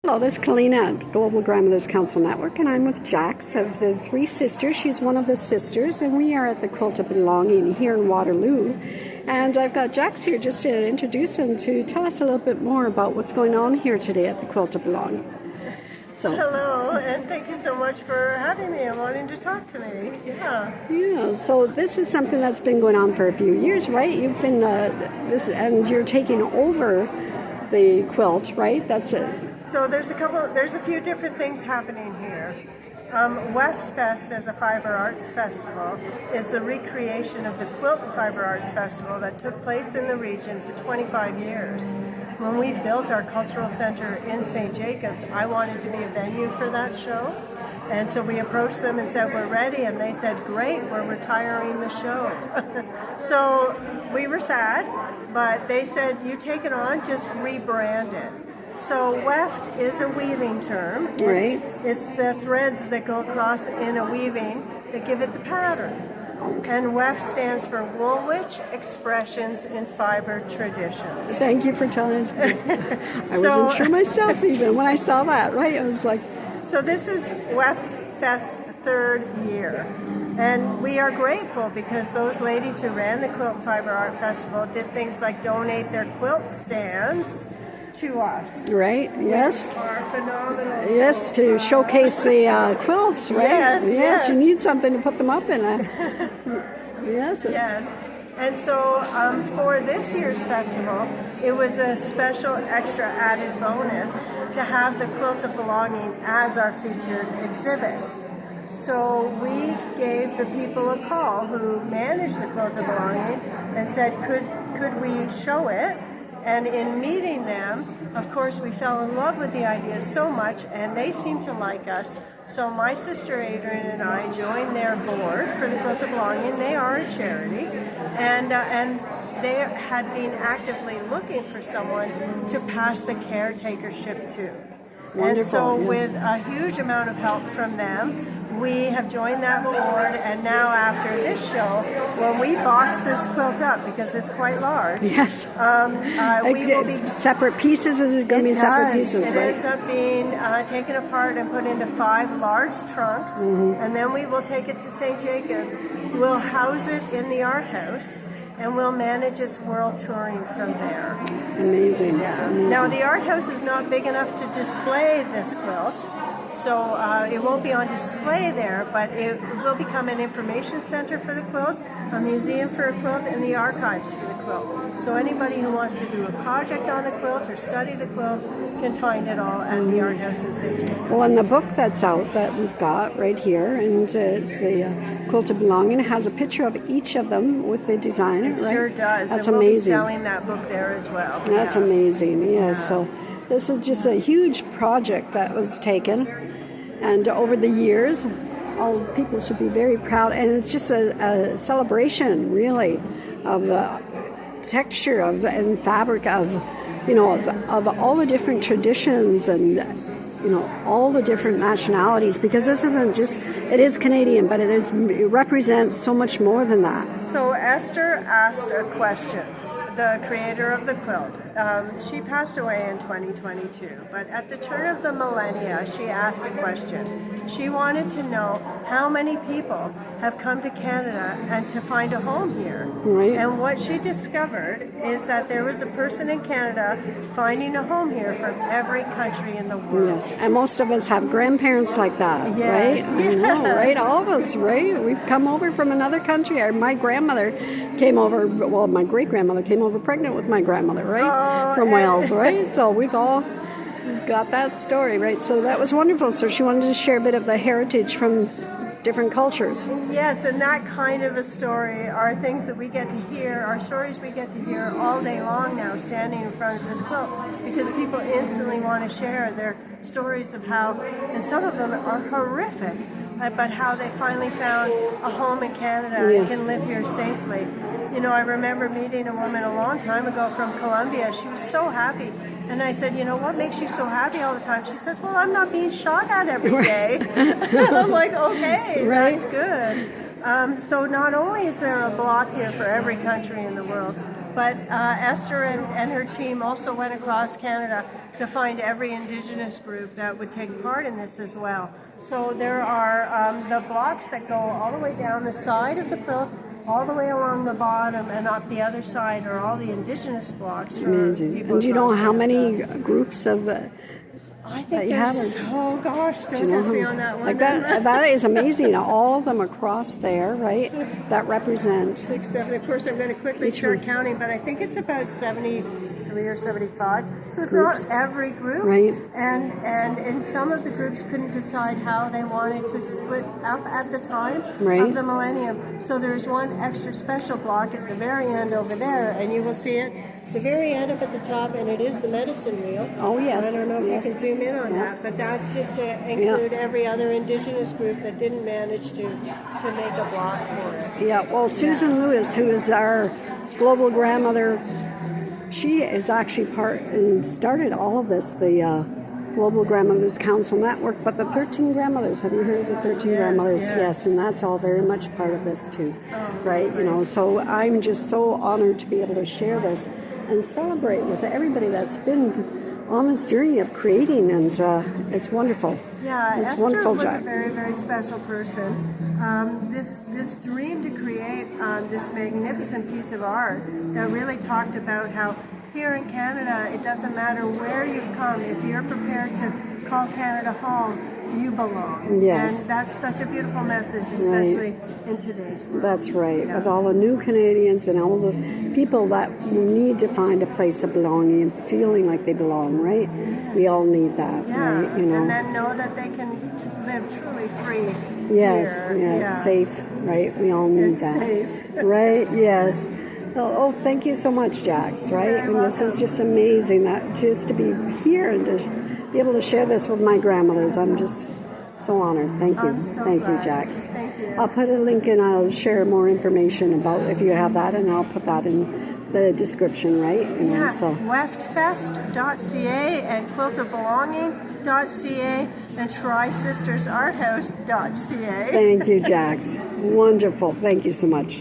Hello, this is Kalina at Global Grandmothers Council Network, and I'm with Jax of the Three Sisters. She's one of the sisters, and we are at the Quilt of Belonging here in Waterloo. And I've got Jax here just to introduce and to tell us a little bit more about what's going on here today at the Quilt of Belonging. Hello, and thank you so much for having me and wanting to talk to me. Yeah, so this is something that's been going on for a few years, right? You've been, and you're taking over the quilt, right? That's it. So there's a few different things happening here. WEFTFest as a fiber arts festival is the recreation of the Quilt Fiber Arts Festival that took place in the region for 25 years. When we built our cultural center in St. Jacobs, I wanted to be a venue for that show. And so we approached them and said, we're ready. And they said, great, we're retiring the show. So we were sad, but they said, you take it on, just rebrand it. So weft is a weaving term. Right. It's the threads that go across in a weaving that give it the pattern. And weft stands for Woolwich Expressions in Fiber Traditions. Thank you for telling us. I wasn't sure myself even when I saw that, right? I was like... So this is WEFTFest's third year. And we are grateful because those ladies who ran the Quilt Fiber Art Festival did things like donate their quilt stands to us. Right, yes. Which are phenomenal. Yes, to showcase the quilts, right? Yes. You need something to put them up in. Yes. And so for this year's festival, it was a special extra added bonus to have the Quilt of Belonging as our featured exhibit. So we gave the people a call who managed the Quilt of Belonging and said, could we show it? And in meeting them, of course, we fell in love with the idea so much, and they seemed to like us. So my sister Adrienne and I joined their board for the Quilt of Belonging. They are a charity, and they had been actively looking for someone to pass the caretakership to. Wonderful, and so yes. With a huge amount of help from them, we have joined that board, and now after this show, when we box this quilt up, because it's quite large. Yes. We will be... Separate pieces? Is it going to be separate pieces, it right? ends up being taken apart and put into 5 large trunks, and then we will take it to St. Jacobs. We'll house it in the art house, and we'll manage its world touring from there. Amazing. Yeah. Now, the art house is not big enough to display this quilt, so it won't be on display there, but it will become an information center for the quilt, a museum for a quilt, and the archives for the quilt. So anybody who wants to do a project on the quilt or study the quilt can find it all at the art house in St. Jacobs. Well, and the book that's out that we've got right here, and it's the Quilt of Belonging, it has a picture of each of them with the design, It right? sure does. That's and amazing. We'll be selling that book there as well. That's amazing, yes. Yeah. So this is just a huge project that was taken, and over the years, all people should be very proud, and it's just a celebration, really, of the texture and fabric of all the different traditions and all the different nationalities, because this isn't just, it is Canadian, but it represents so much more than that. So Esther asked a question, the creator of the quilt. She passed away in 2022, but at the turn of the millennia, she asked a question. She wanted to know how many people have come to Canada and to find a home here. Right. And what she discovered is that there was a person in Canada finding a home here from every country in the world. Yes, and most of us have grandparents like that, Yes. right? I know, right? All of us, right? We've come over from another country. My grandmother came over, well, my great-grandmother came over pregnant with my grandmother, right? From Wales, right? So we've got that story, right? So that was wonderful. So she wanted to share a bit of the heritage from different cultures. Yes, and that kind of a story are things that we get to hear, are stories we get to hear all day long now, standing in front of this quilt, because people instantly want to share their stories of how, and some of them are horrific, but how they finally found a home in Canada and can live here safely. I remember meeting a woman a long time ago from Colombia. She was so happy. And I said, what makes you so happy all the time? She says, well, I'm not being shot at every day. I'm like, okay, that's good. So not only is there a block here for every country in the world, But Esther and her team also went across Canada to find every Indigenous group that would take part in this as well. So there are the blocks that go all the way down the side of the quilt, all the way along the bottom, and up the other side are all the Indigenous blocks. Amazing. And do you know how many groups of I think there's, oh gosh, don't test me on that one. Like that is amazing. All of them across there, right? That represent 6, 7. Of course, I'm going to quickly start counting, but I think it's about 73 or 75. So it's groups. not every group, right? And in some of the groups couldn't decide how they wanted to split up at the time of the millennium. So there's one extra special block at the very end over there, and you will see it. It's the very end up at the top, and it is the medicine wheel. Oh, yes. I don't know if you can zoom in on that, but that's just to include every other Indigenous group that didn't manage to make a block for it. Yeah, well, Susan Lewis, who is our global grandmother, she is actually part and started all of this, the Global Grandmothers Council Network, but the 13 Grandmothers, have you heard of the 13 Grandmothers? Yes, and that's all very much part of this too, right? You know, so I'm just so honored to be able to share this and celebrate with everybody that's been on this journey of creating, and it's wonderful. Yeah, it's Esther wonderful, was Jack. a very, very special person. This dream to create this magnificent piece of art that really talked about how here in Canada, it doesn't matter where you've come. If you're prepared to call Canada home, you belong. Yes. And that's such a beautiful message, especially in today's world. That's right. With all the new Canadians and all the people that need to find a place of belonging and feeling like they belong, right? Yes. We all need that, right? You know? And then know that they can live truly free. Yes, here. yes, safe, right? We all need that. Safe. Right, yes. Oh, thank you so much, Jax, right? And this is just amazing that just to be here and to be able to share this with my grandmothers. I'm just so honored. Thank you. Thank you, Jax. Thank you. I'll put a link and I'll share more information about if you have that, and I'll put that in the description, right? You know, so. WEFTFest.ca and Quilt of Belonging.ca and TriSisters Art House.ca. Thank you, Jax. Wonderful. Thank you so much.